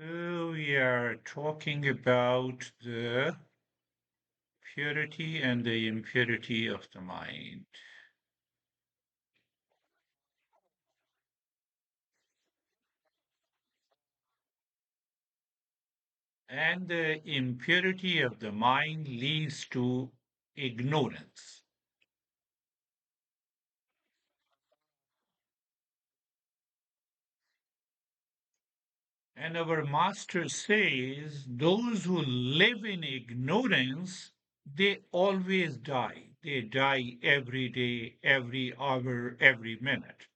So we are talking about the purity and the impurity of the mind. And the impurity of the mind leads to ignorance. And our master says those who live in ignorance, they always die. They die every day, every hour, every minute.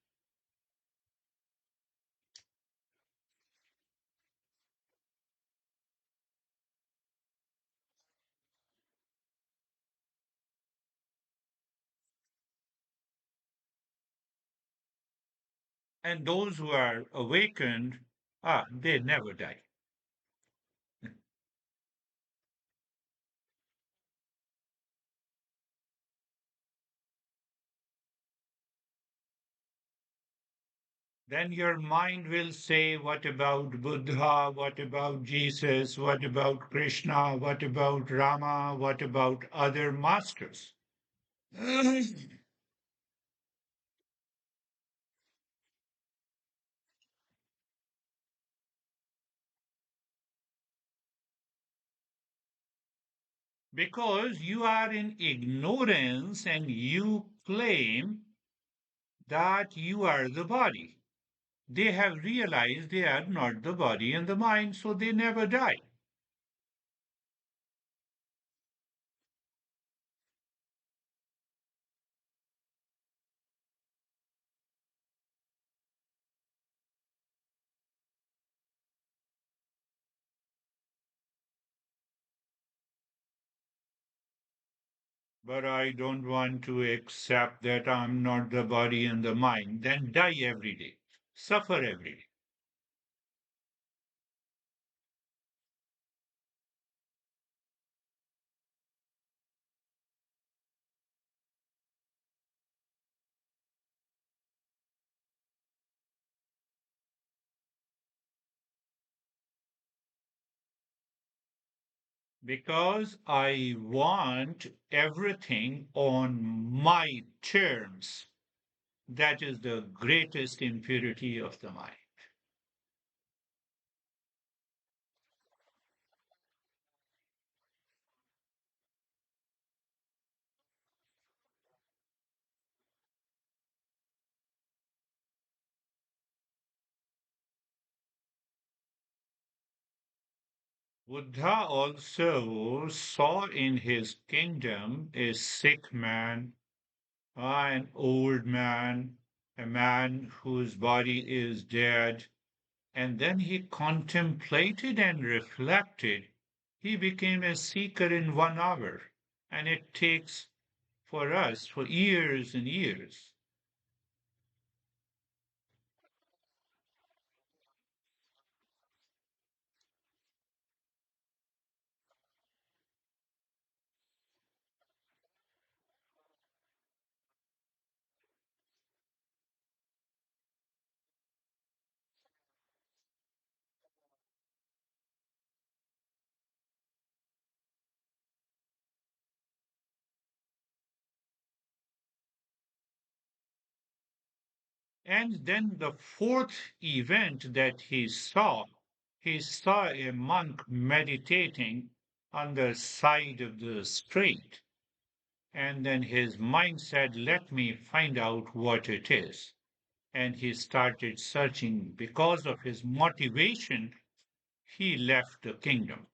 And those who are awakened, they never die. Then your mind will say, what about Buddha? What about Jesus? What about Krishna? What about Rama? What about other masters? Because you are in ignorance and you claim that you are the body. They have realized they are not the body and the mind, so they never die. But I don't want to accept that I'm not the body and the mind. Then die every day, suffer every day. Because I want everything on my terms. That is the greatest impurity of the mind. Buddha also saw in his kingdom a sick man, an old man, a man whose body is dead, and then he contemplated and reflected. He became a seeker in 1 hour, and it takes for us for years and years. And then the fourth event that he saw a monk meditating on the side of the street. And then his mind said, let me find out what it is. And he started searching. Because of his motivation, he left the kingdom.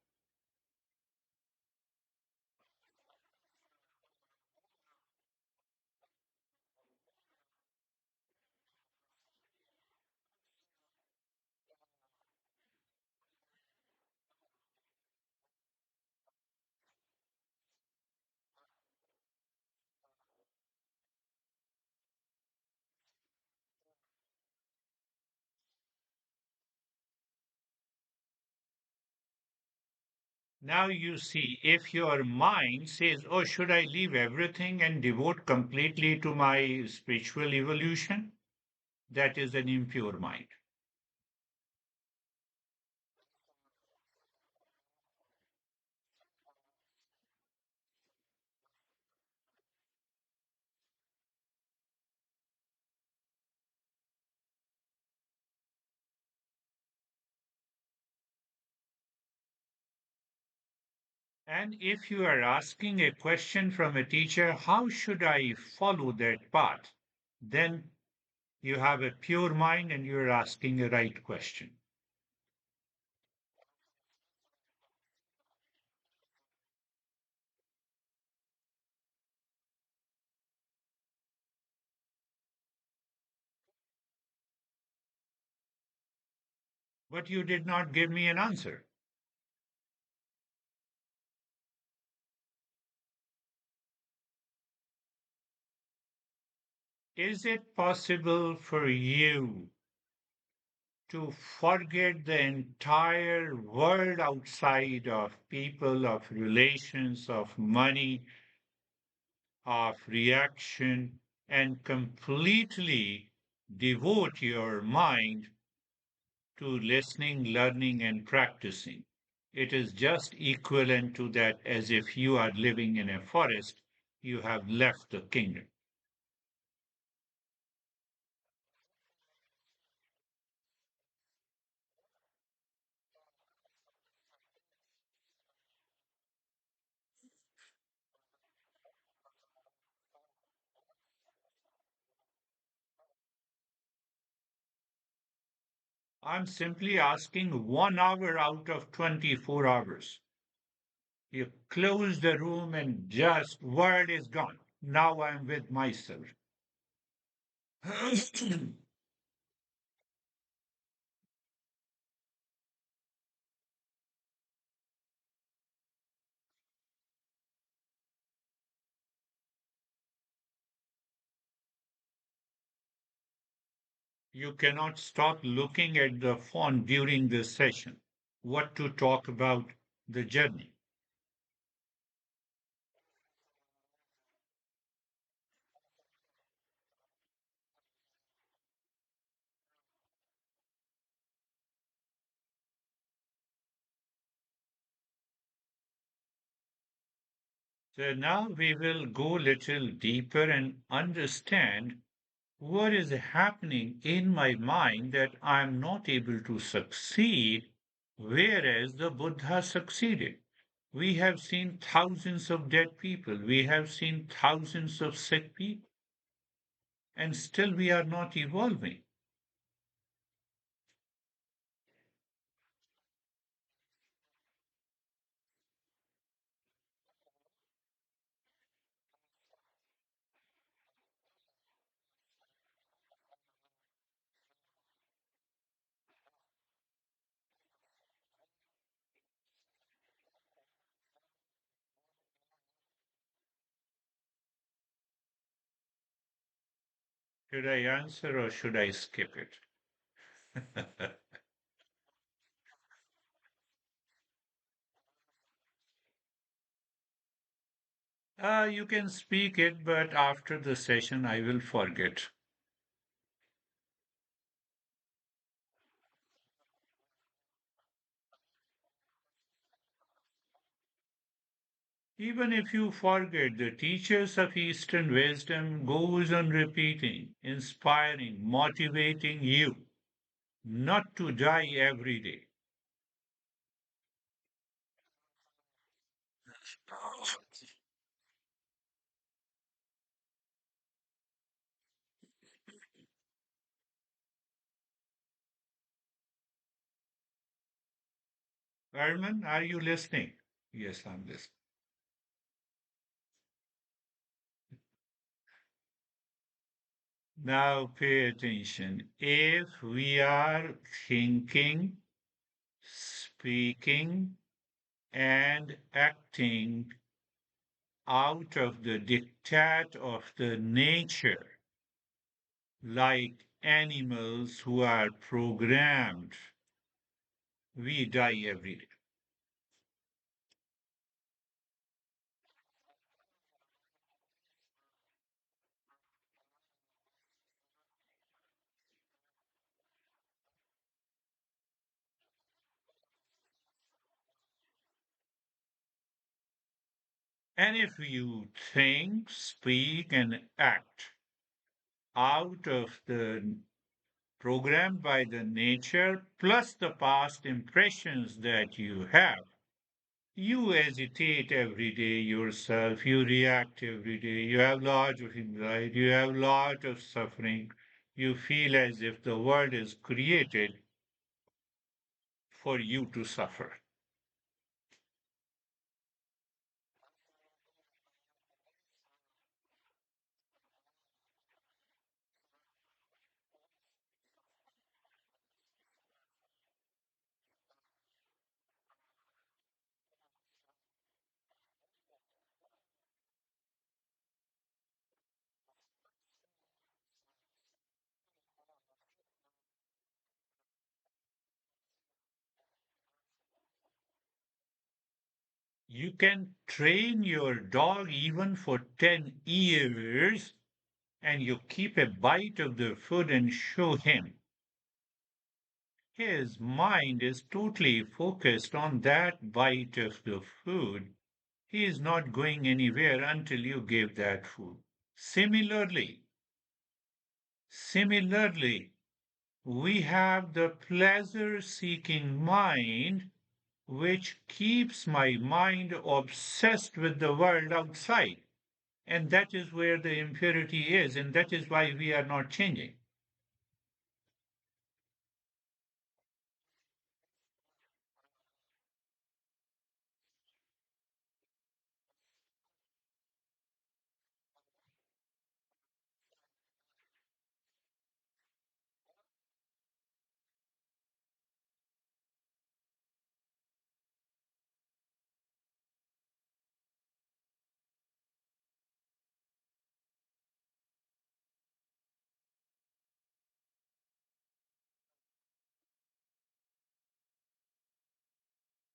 Now you see, if your mind says, oh, should I leave everything and devote completely to my spiritual evolution? That is an impure mind. And if you are asking a question from a teacher, how should I follow that path? Then you have a pure mind and you're asking a right question. But you did not give me an answer. Is it possible for you to forget the entire world outside of people, of relations, of money, of reaction, and completely devote your mind to listening, learning, and practicing? It is just equivalent to that as if you are living in a forest, you have left the kingdom. I'm simply asking 1 hour out of 24 hours. You close the room and just word is gone. Now I'm with myself. You cannot stop looking at the phone during this session. What to talk about the journey. So now we will go little deeper and understand what is happening in my mind that I am not able to succeed, whereas the Buddha succeeded. We have seen thousands of dead people, we have seen thousands of sick people, and still we are not evolving. Should I answer or should I skip it? You can speak it, but after the session, I will forget. Even if you forget, the teachers of Eastern wisdom goes on repeating, inspiring, motivating you not to die every day. Herman, are you listening? Yes, I'm listening. Now pay attention. If we are thinking, speaking, and acting out of the diktat of the nature, like animals who are programmed, we die every day. And if you think, speak, and act out of the programmed by the nature plus the past impressions that you have, You hesitate every day yourself, you react every day, you have lot of anxiety, you have lot of suffering. You feel as if the world is created for you to suffer. You can train your dog even for 10 years and you keep a bite of the food and show him. His mind is totally focused on that bite of the food. He is not going anywhere until you give that food. Similarly, similarly, we have the pleasure seeking mind, which keeps my mind obsessed with the world outside. And that is where the impurity is, and that is why we are not changing.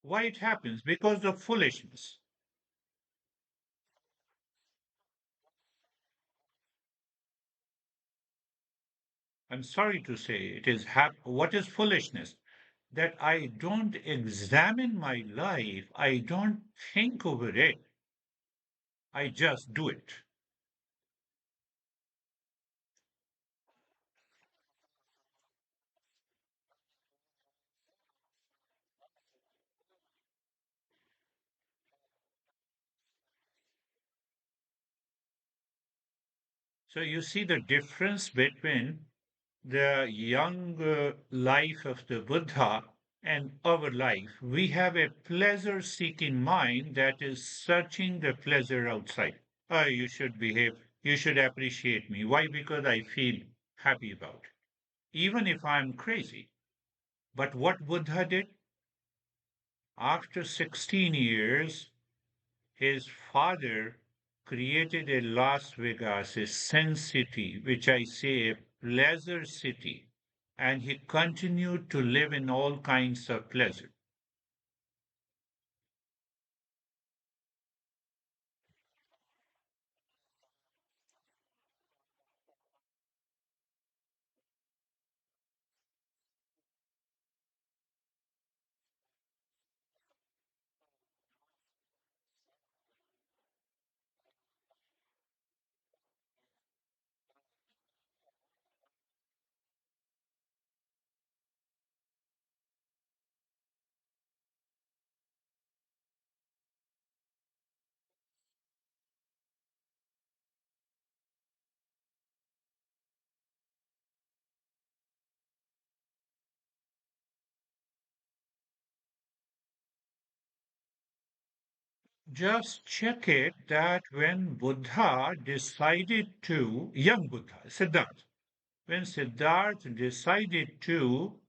Why it happens? Because of foolishness. I'm sorry to say, what is foolishness? That I don't examine my life, I don't think over it, I just do it. So you see the difference between the young life of the Buddha and our life. We have a pleasure seeking mind that is searching the pleasure outside. Oh, you should behave, you should appreciate me. Why? Because I feel happy about it, even if I'm crazy. But what Buddha did after 16 years, his father created a Las Vegas, a sense city, which I say a pleasure city, and he continued to live in all kinds of pleasure. Just check it that when Buddha decided to, young Buddha, Siddhartha, when Siddhartha decided to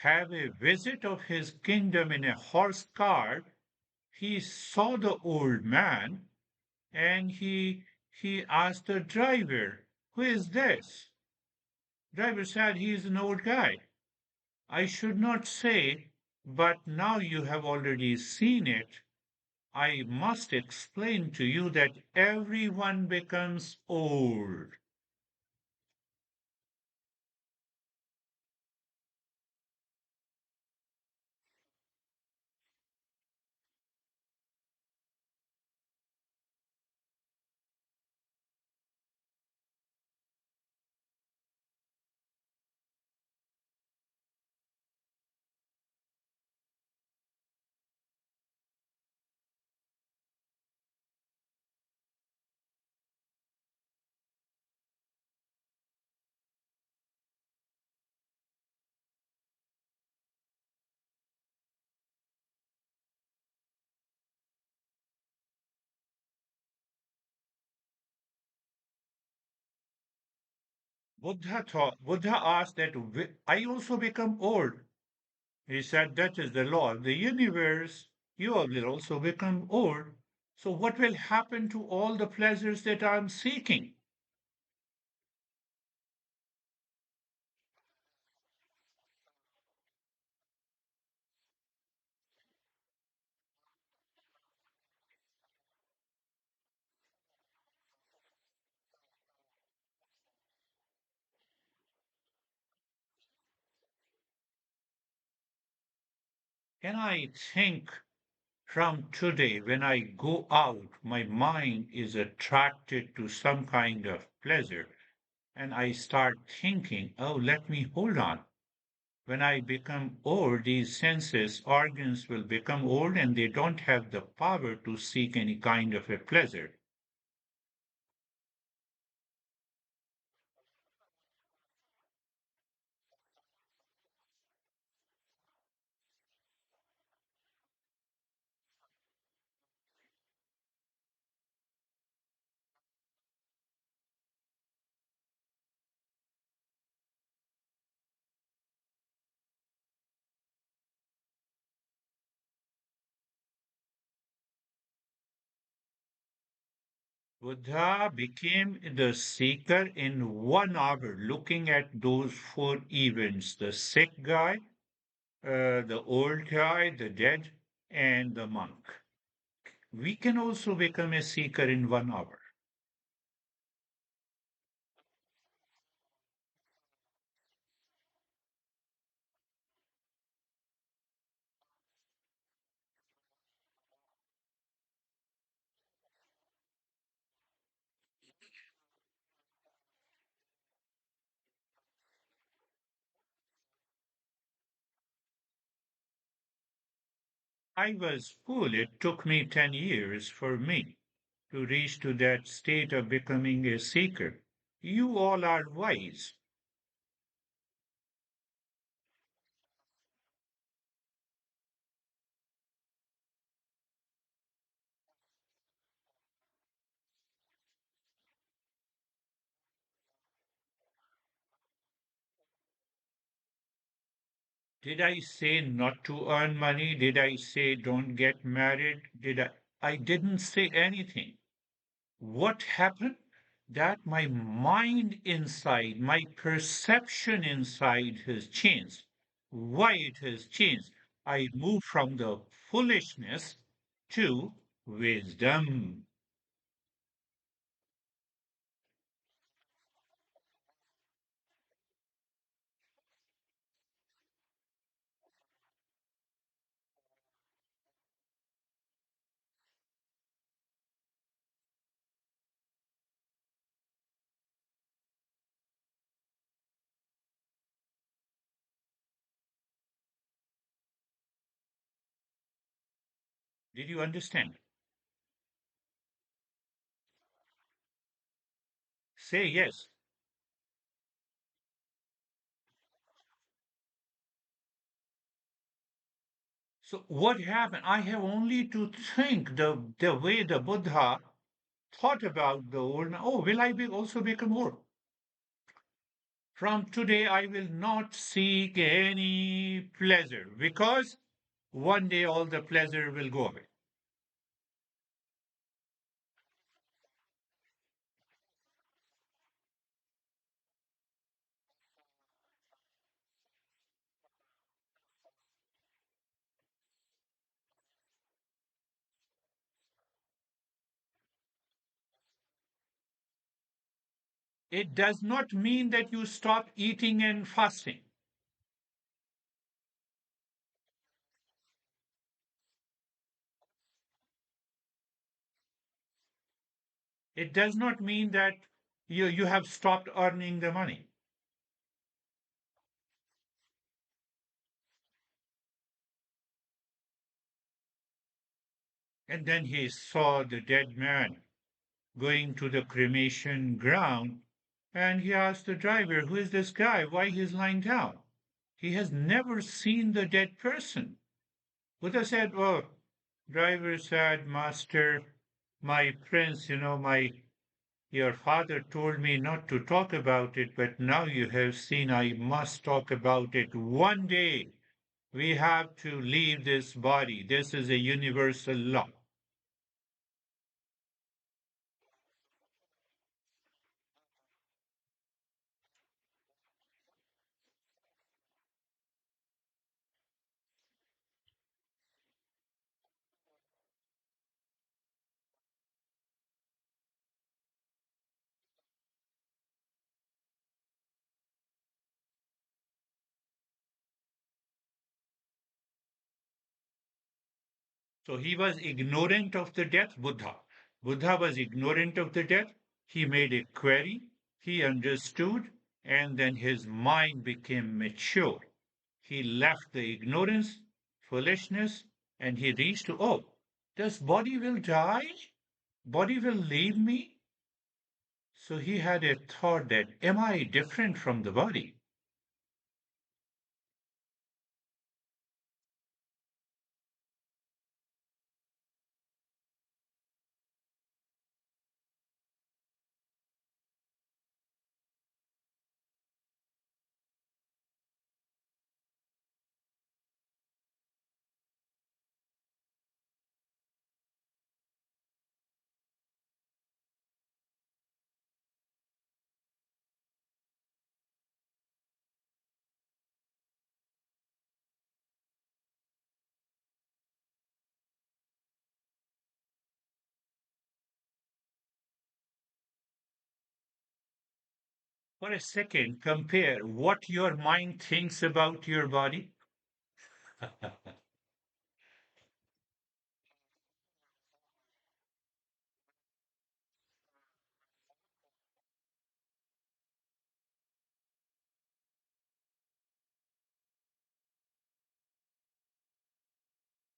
have a visit of his kingdom in a horse cart, he saw the old man and he asked the driver, "Who is this?" Driver said, "He is an old guy." I should not say, but now you have already seen it. I must explain to you that everyone becomes old. Buddha asked that I also become old. He said that is the law of the universe. You will also become old. So what will happen to all the pleasures that I'm seeking? And I think from today, when I go out, my mind is attracted to some kind of pleasure. And I start thinking, oh, let me hold on. When I become old, these senses, organs will become old and they don't have the power to seek any kind of a pleasure. Buddha became the seeker in 1 hour, looking at those four events: the sick guy, the old guy, the dead, and the monk. We can also become a seeker in 1 hour. I was full. It took me 10 years for me to reach to that state of becoming a seeker. You all are wise. Did I say not to earn money? Did I say don't get married? Did I? I didn't say anything. What happened? That my mind inside, my perception inside has changed. Why it has changed? I moved from the foolishness to wisdom. Did you understand? Say yes. So what happened? I have only to think the way the Buddha thought about the old man. Oh, will I be also become old? From today, I will not seek any pleasure because one day all the pleasure will go away. It does not mean that you stop eating and fasting. It does not mean that you have stopped earning the money. And then he saw the dead man going to the cremation ground, and he asked the driver, who is this guy? Why he's lying down? He has never seen the dead person. Buddha said, oh, driver said, Master, my prince, my Your father told me not to talk about it, but now you have seen I must talk about it. One day we have to leave this body. This is a universal law. So he was ignorant of the death, Buddha. Buddha was ignorant of the death. He made a query, he understood, and then his mind became mature. He left the ignorance, foolishness, and he reached to, oh, this body will die? Body will leave me? So he had a thought that, am I different from the body? For a second, compare what your mind thinks about your body.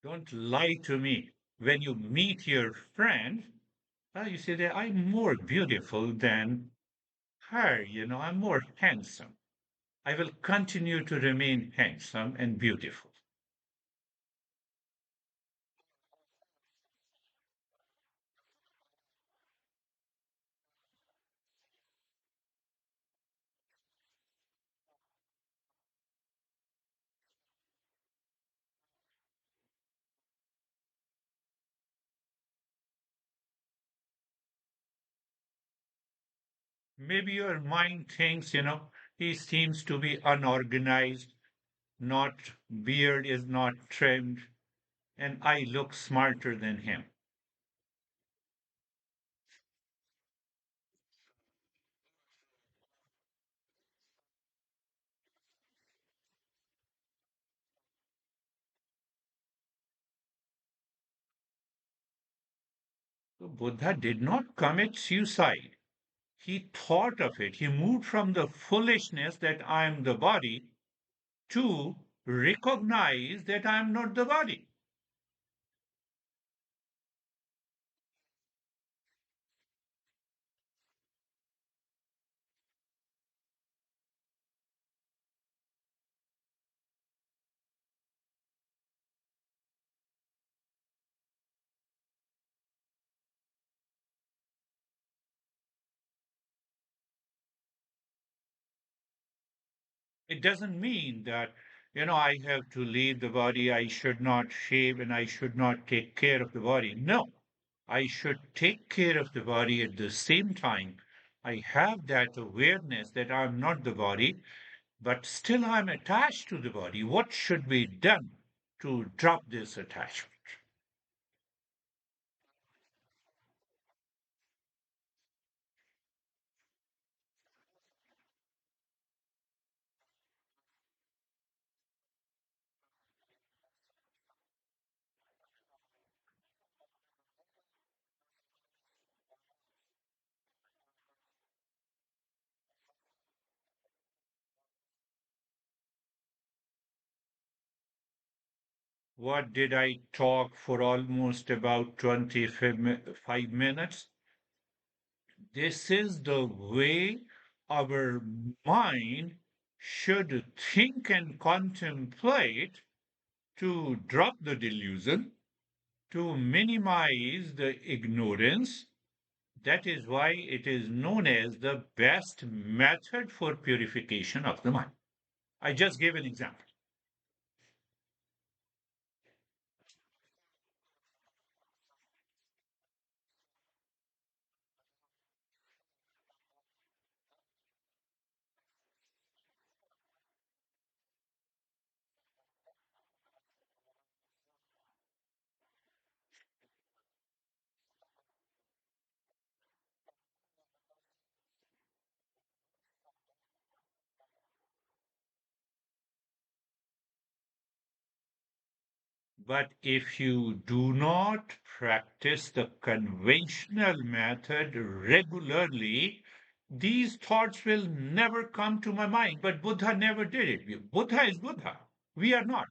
Don't lie to me. When you meet your friend, you say that I'm more beautiful than her, I'm more handsome. I will continue to remain handsome and beautiful. Maybe your mind thinks, he seems to be unorganized, not beard is not trimmed, and I look smarter than him. So Buddha did not commit suicide. He thought of it. He moved from the foolishness that I am the body to recognize that I am not the body. It doesn't mean that, I have to leave the body, I should not shave, and I should not take care of the body. No, I should take care of the body at the same time. I have that awareness that I'm not the body, but still I'm attached to the body. What should be done to drop this attachment? What did I talk for almost about 25 minutes? This is the way our mind should think and contemplate to drop the delusion, to minimize the ignorance, That is why it is known as the best method for purification of the mind. I just gave an example. But if you do not practice the conventional method regularly, these thoughts will never come to my mind. But Buddha never did it. Buddha is Buddha. We are not.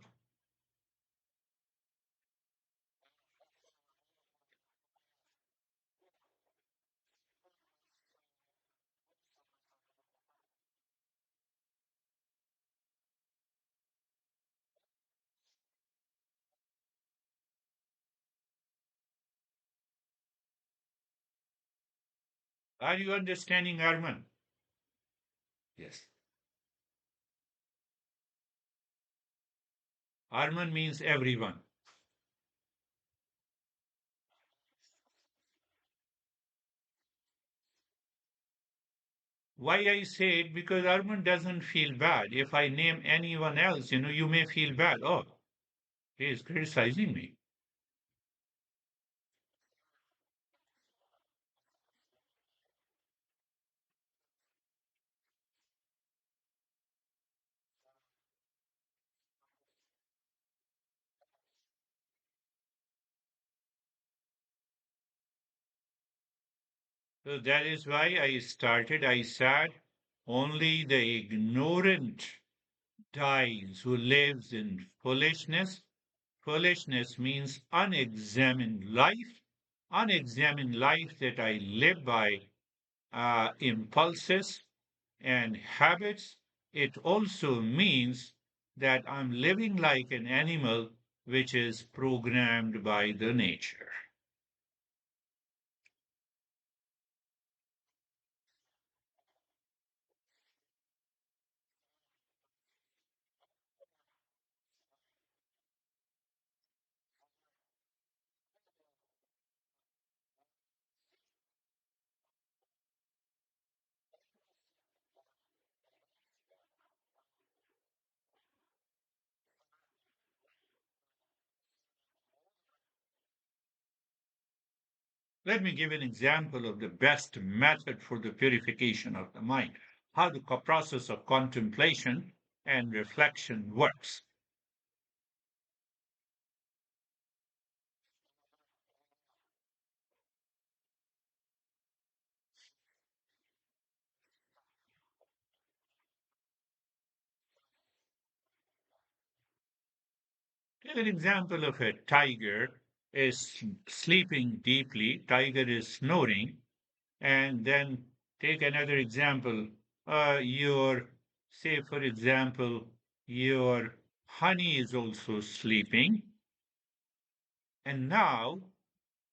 Are you understanding, Arman? Yes. Arman means everyone. Why I say it? Because Arman doesn't feel bad. If I name anyone else, you may feel bad. Oh, he is criticizing me. So that is why I said, only the ignorant dies who lives in foolishness. Foolishness means unexamined life. Unexamined life that I live by impulses and habits. It also means that I'm living like an animal which is programmed by the nature. Let me give an example of the best method for the purification of the mind, how the process of contemplation and reflection works. Take an example of a tiger is sleeping deeply, tiger is snoring, and then take another example. Say, for example, your honey is also sleeping, and now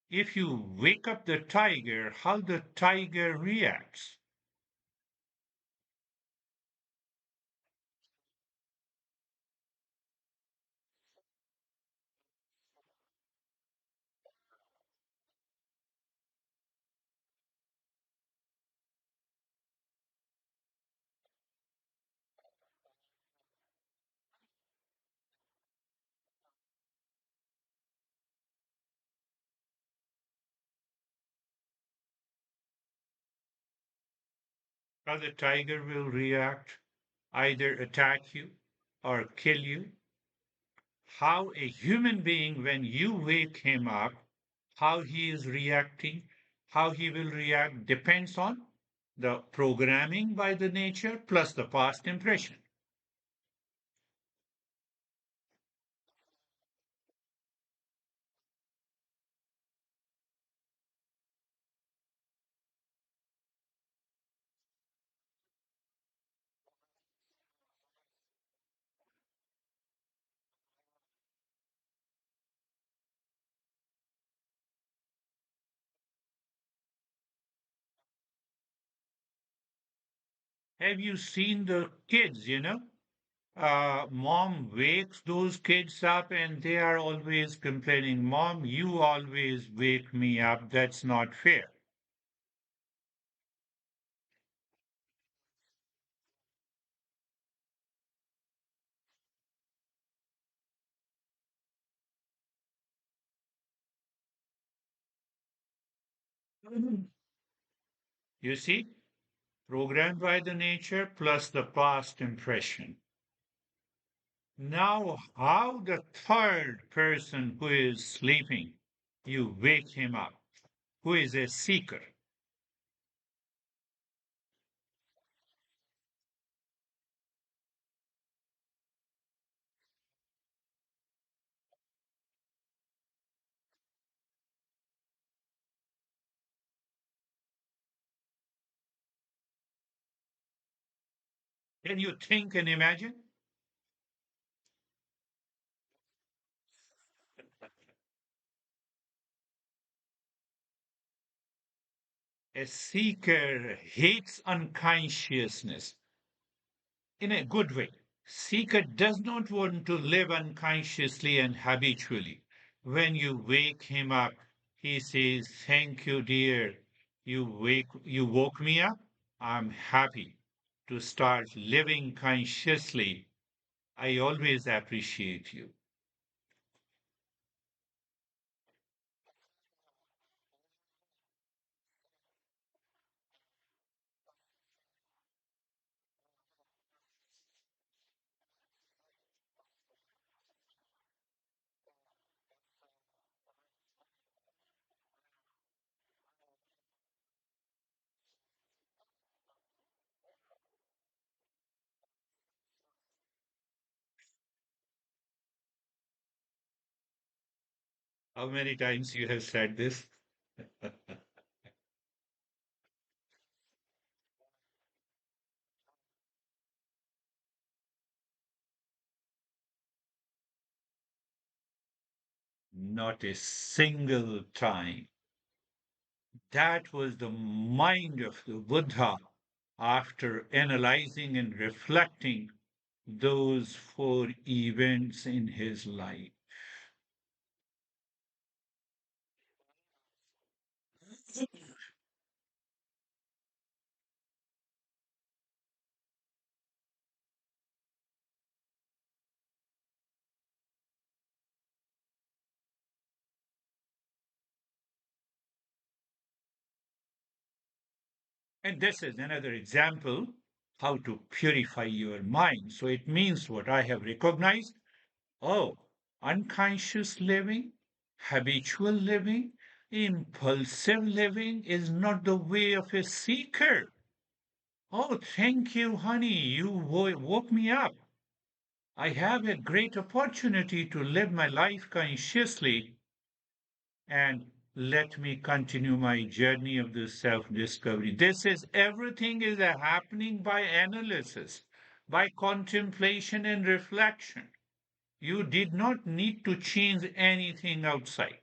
if you wake up the tiger, how the tiger reacts. How the tiger will react, either attack you or kill you. How a human being, when you wake him up, how he is reacting, how he will react depends on the programming by the nature plus the past impression. Have you seen the kids, mom wakes those kids up and they are always complaining, Mom, you always wake me up. That's not fair. You see, programmed by the nature plus the past impression. Now, how the third person who is sleeping, you wake him up, who is a seeker. Can you think and imagine? A seeker hates unconsciousness in a good way. Seeker does not want to live unconsciously and habitually. When you wake him up, he says, Thank you, dear. You woke me up. I'm happy to start living consciously. I always appreciate you. How many times you have said this? Not a single time. That was the mind of the Buddha after analyzing and reflecting those four events in his life. And this is another example how to purify your mind. So it means what I have recognized. Oh, unconscious living, habitual living, impulsive living is not the way of a seeker. Oh, thank you, honey. You woke me up. I have a great opportunity to live my life consciously and let me continue my journey of the self discovery. This is everything is happening by analysis, by contemplation and reflection. You did not need to change anything outside.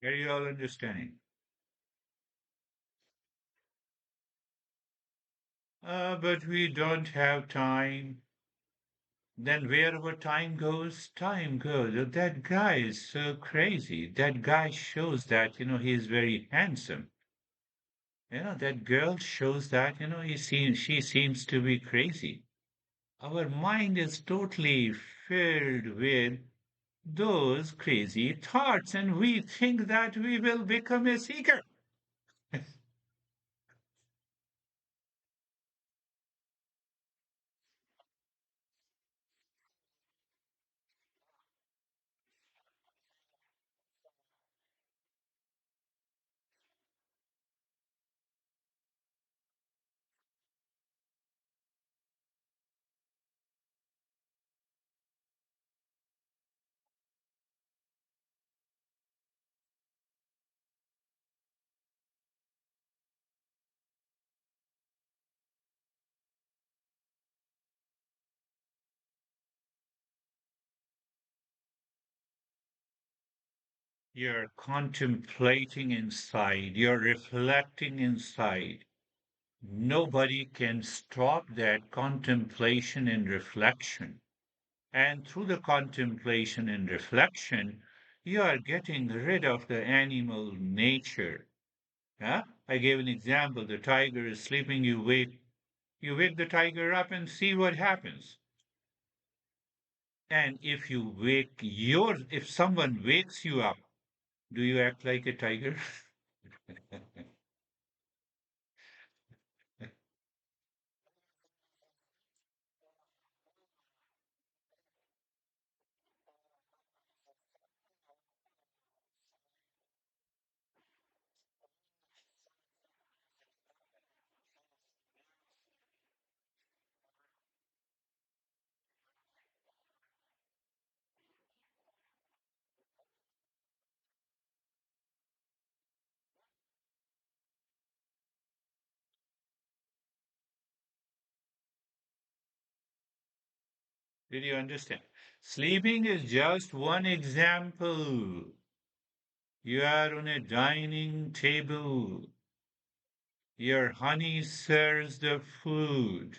Are you all understanding? But we don't have time. Then wherever time goes. Oh, that guy is so crazy. That guy shows that, he's very handsome. That girl shows that, she seems to be crazy. Our mind is totally filled with those crazy thoughts, and we think that we will become a seeker. You're contemplating inside, you're reflecting inside. Nobody can stop that contemplation and reflection. And through the contemplation and reflection, you are getting rid of the animal nature. Huh? I gave an example. The tiger is sleeping, you wake the tiger up and see what happens. And if someone wakes you up, do you act like a tiger? Did you understand? Sleeping is just one example. You are on a dining table. Your honey serves the food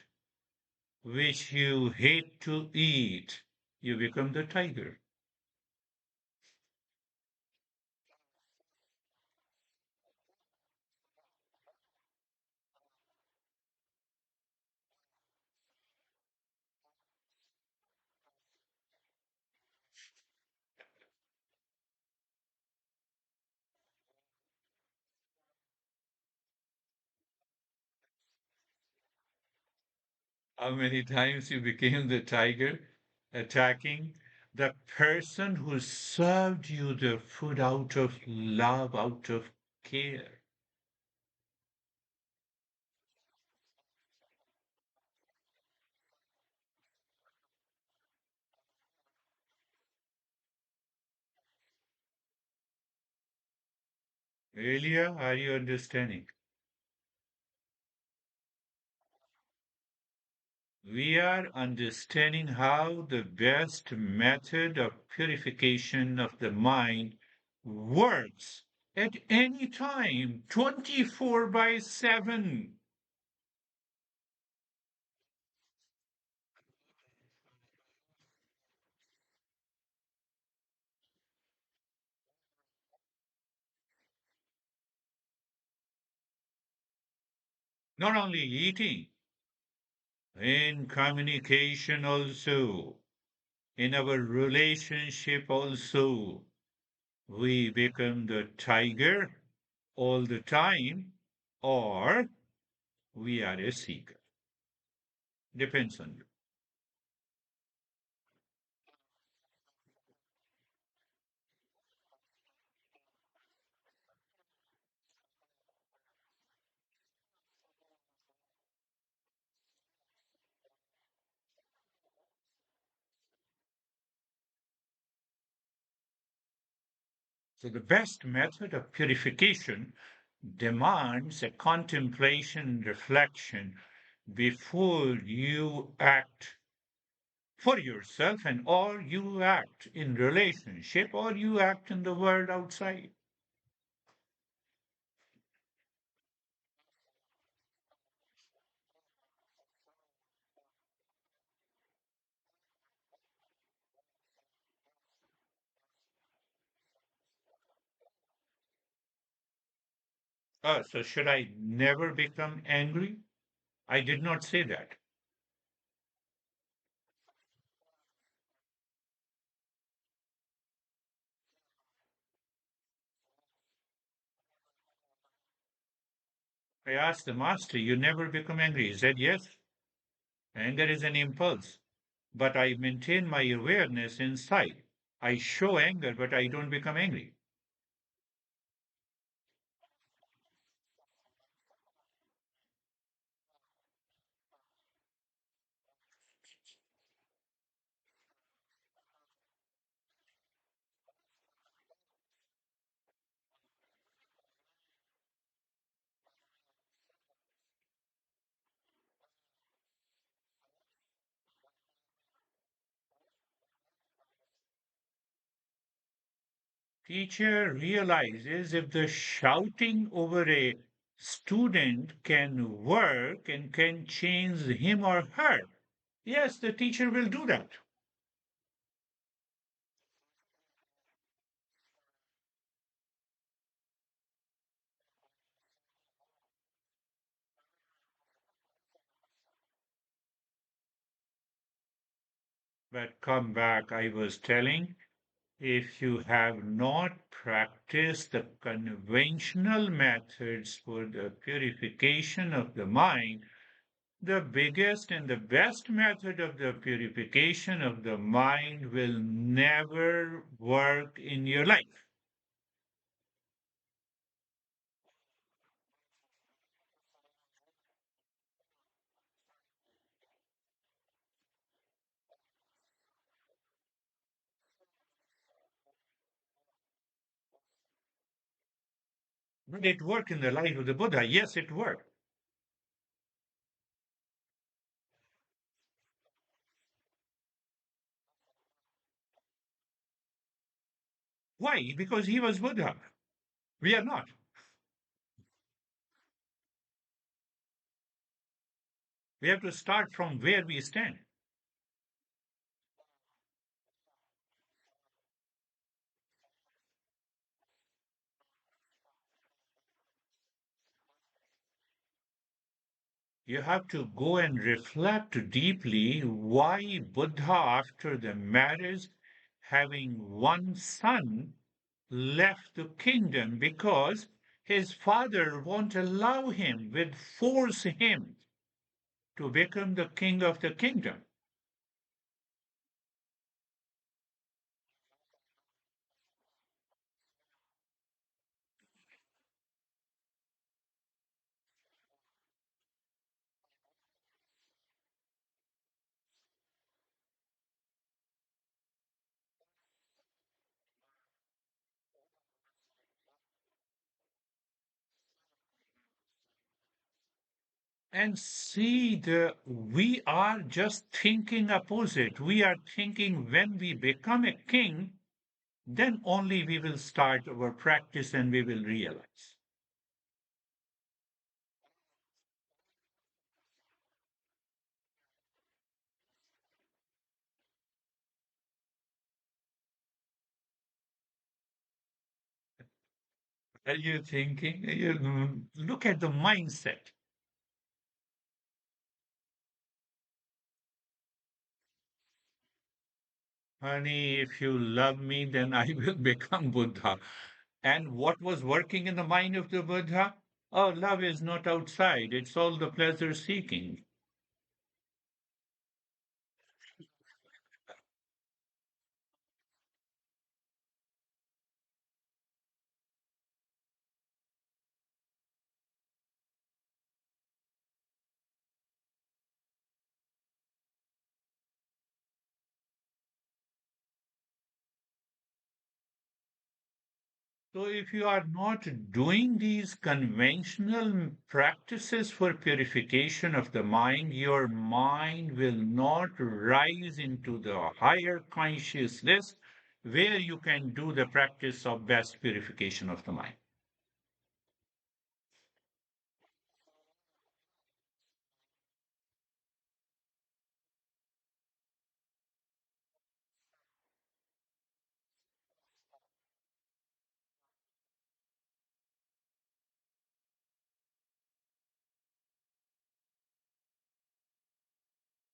which you hate to eat. You become the tiger. How many times you became the tiger, attacking the person who served you the food out of love, out of care? Elia, are you understanding? We are understanding how the best method of purification of the mind works at any time, 24 by 7. Not only eating, in communication also, in our relationship also, we become the tiger all the time, or we are a seeker. Depends on you. So the best method of purification demands a contemplation and reflection before you act for yourself and or you act in relationship or you act in the world outside. So should I never become angry? I did not say that. I asked the master, you never become angry. He said, yes, anger is an impulse, but I maintain my awareness inside. I show anger, but I don't become angry. Teacher realizes if the shouting over a student can work and can change him or her, yes, the teacher will do that. But come back, I was telling, if you have not practiced the conventional methods for the purification of the mind, the biggest and the best method of the purification of the mind will never work in your life. But it worked in the life of the Buddha. Yes, it worked. Why? Because he was Buddha. We are not. We have to start from where we stand. You have to go and reflect deeply why Buddha, after the marriage, having one son, left the kingdom because his father won't allow him, will force him to become the king of the kingdom. And see, we are just thinking opposite. We are thinking when we become a king, then only we will start our practice and we will realize. Are you thinking? Look at the mindset. Honey, if you love me, then I will become Buddha. And what was working in the mind of the Buddha? Oh, love is not outside, it's all the pleasure seeking. So, if you are not doing these conventional practices for purification of the mind, your mind will not rise into the higher consciousness where you can do the practice of best purification of the mind.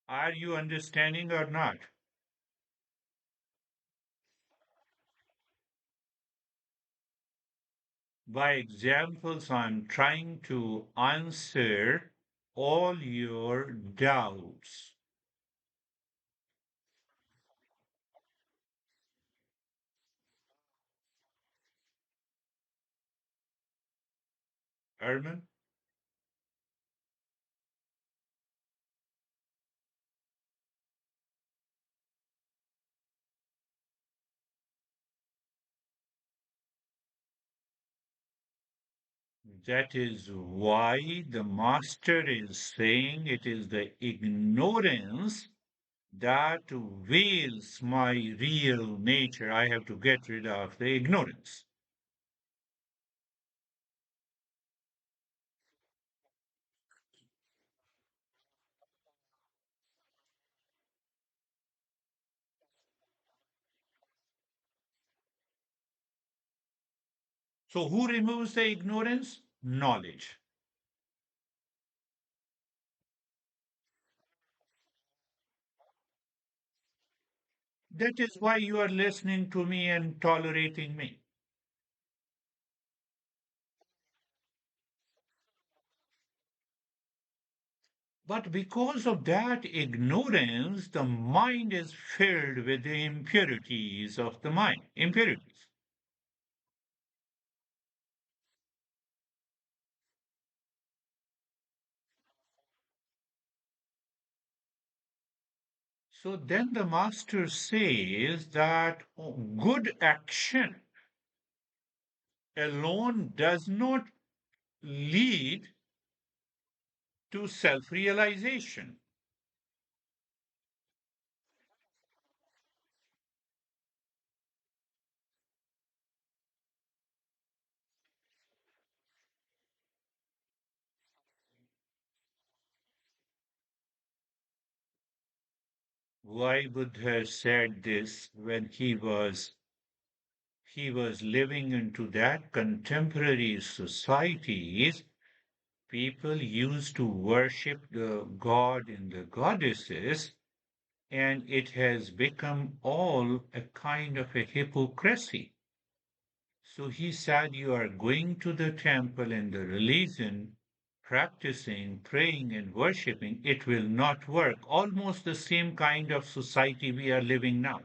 Are you understanding or not? By examples, I'm trying to answer all your doubts. Herman, that is why the master is saying it is the ignorance that veils my real nature. I have to get rid of the ignorance. So, who removes the ignorance? Knowledge. That is why you are listening to me and tolerating me. But because of that ignorance, the mind is filled with the impurities of the mind. Impurities. So then the master says that good action alone does not lead to self realization. Why Buddha said this when he was living into that contemporary societies, people used to worship the god and the goddesses, and it has become all a kind of a hypocrisy. So he said, you are going to the temple and the religion, practicing, praying, and worshipping, it will not work. Almost the same kind of society we are living now.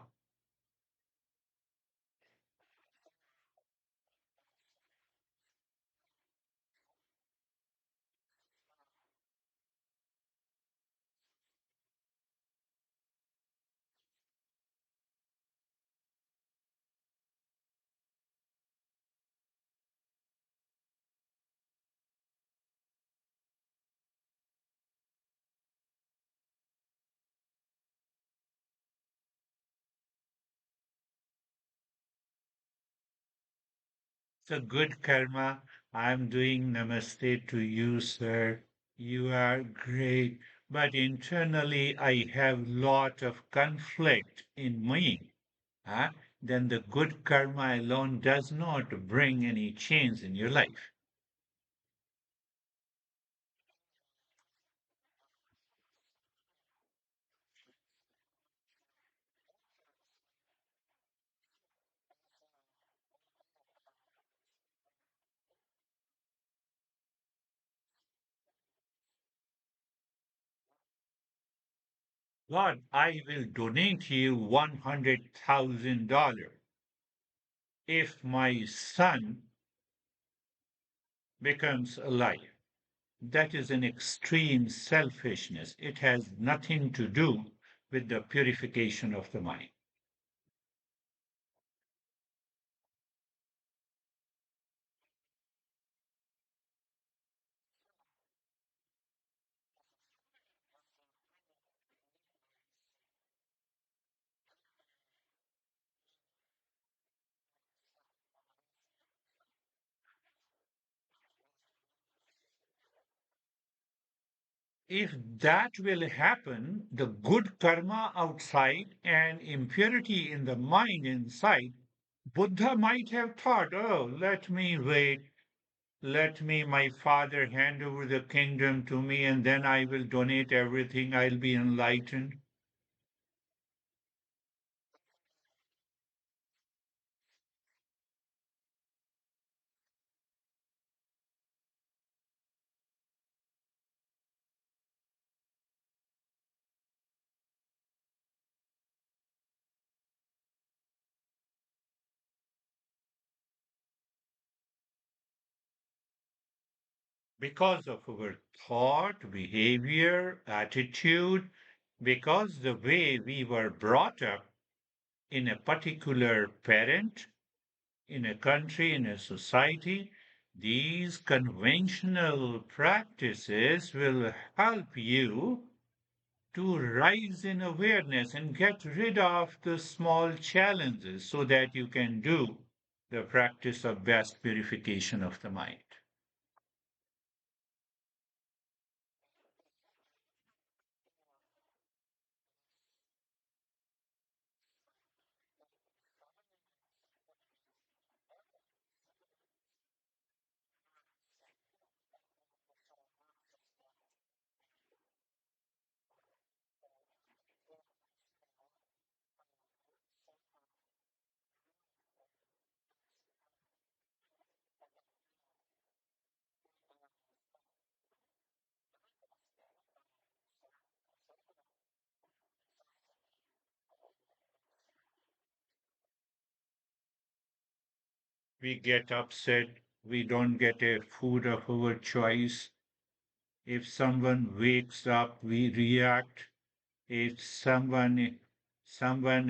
So good karma. I'm doing namaste to you, sir. You are great. But internally, I have lot of conflict in me. Huh? Then the good karma alone does not bring any change in your life. Lord, I will donate you $100,000 if my son becomes alive. That is an extreme selfishness. It has nothing to do with the purification of the mind. If that will happen, the good karma outside and impurity in the mind inside, Buddha might have thought, oh, let me wait. Let me, my father, hand over the kingdom to me, and then I will donate everything. I'll be enlightened. Because of our thought, behavior, attitude, because the way we were brought up in a particular parent, in a country, in a society, these conventional practices will help you to rise in awareness and get rid of the small challenges so that you can do the practice of best purification of the mind. We get upset, we don't get a food of our choice. If someone wakes up, we react. If someone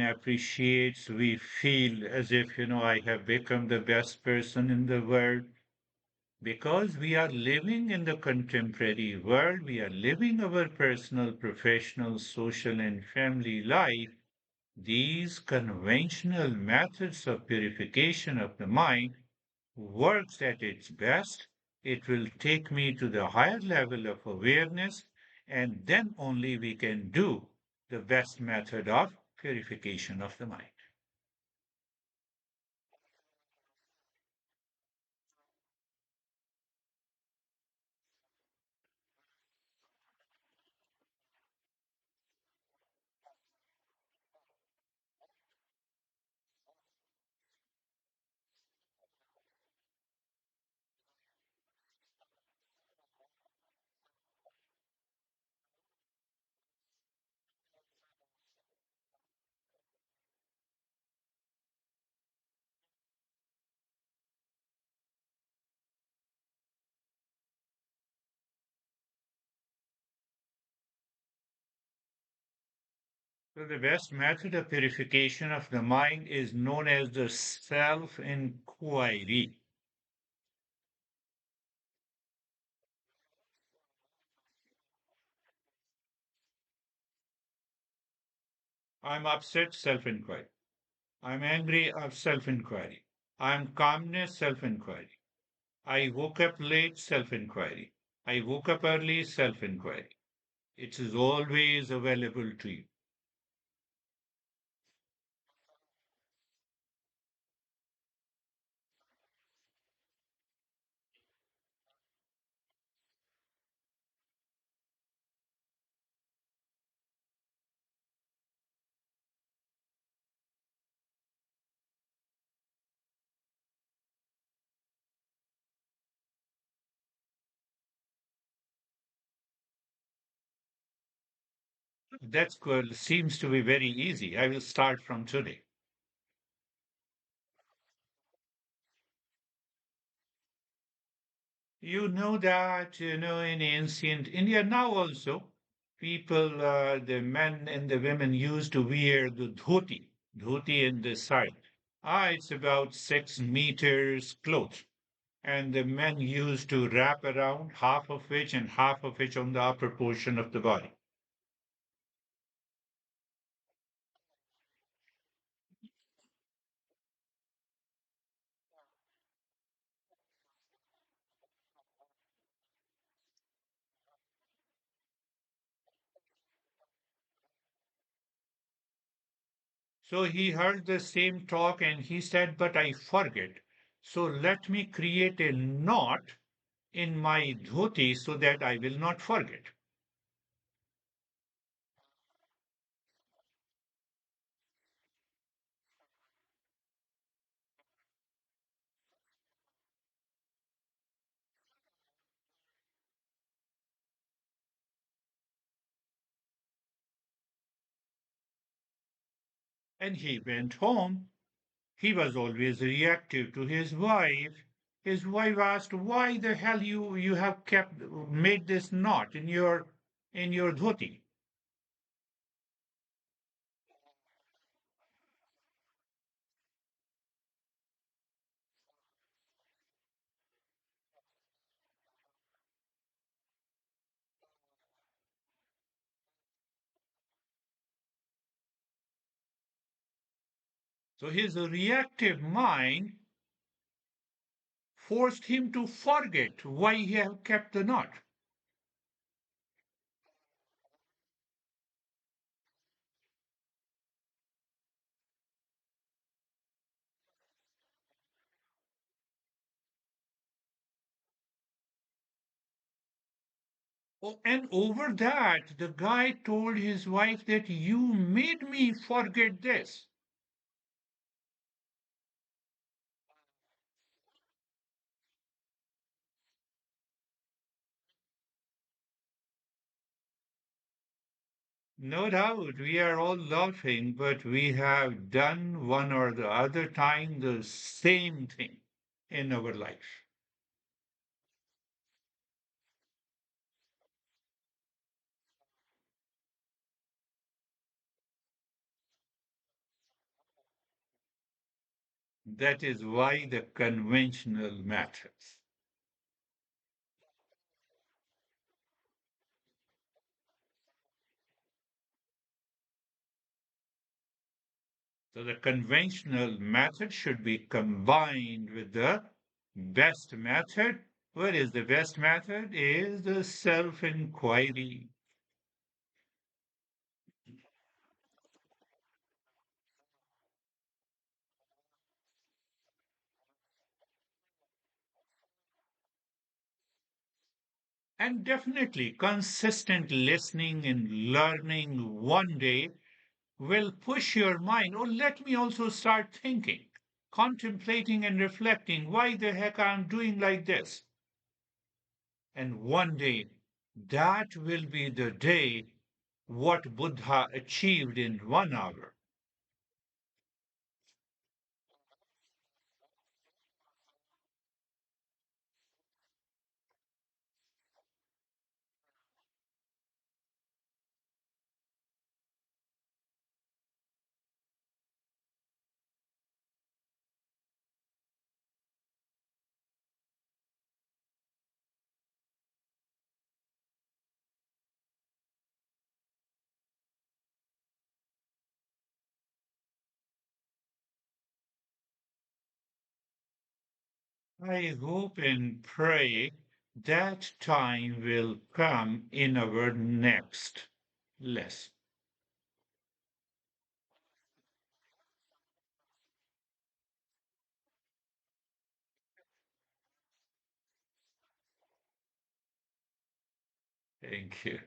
appreciates, we feel as if, I have become the best person in the world. Because we are living in the contemporary world, we are living our personal, professional, social, and family life. These conventional methods of purification of the mind works at its best. It will take me to the higher level of awareness, and then only we can do the best method of purification of the mind. So the best method of purification of the mind is known as the self-inquiry. I'm upset, self-inquiry. I'm angry, of self-inquiry. I'm calmness, self-inquiry. I woke up late, self-inquiry. I woke up early, self-inquiry. It is always available to you. That seems to be very easy. I will start from today. You know that, in ancient India now also, people, the men and the women used to wear the dhoti in the side. It's about 6 meters cloth. And the men used to wrap around half of which and half of which on the upper portion of the body. So he heard the same talk and he said, but I forget. So let me create a knot in my dhoti so that I will not forget. And he went home. He was always reactive to his wife. His wife asked, why the hell you have made this knot in your dhoti? So his reactive mind forced him to forget why he had kept the knot. Oh, and over that, the guy told his wife that you made me forget this. No doubt, we are all laughing, but we have done one or the other time the same thing in our life. That is why the conventional matters. So the conventional method should be combined with the best method. What is the best method? Is the self-inquiry. And definitely consistent listening and learning one day will push your mind. Oh, let me also start thinking, contemplating and reflecting why the heck I'm doing like this. And one day that will be the day what Buddha achieved in 1 hour. I hope and pray that time will come in our next lesson. Thank you.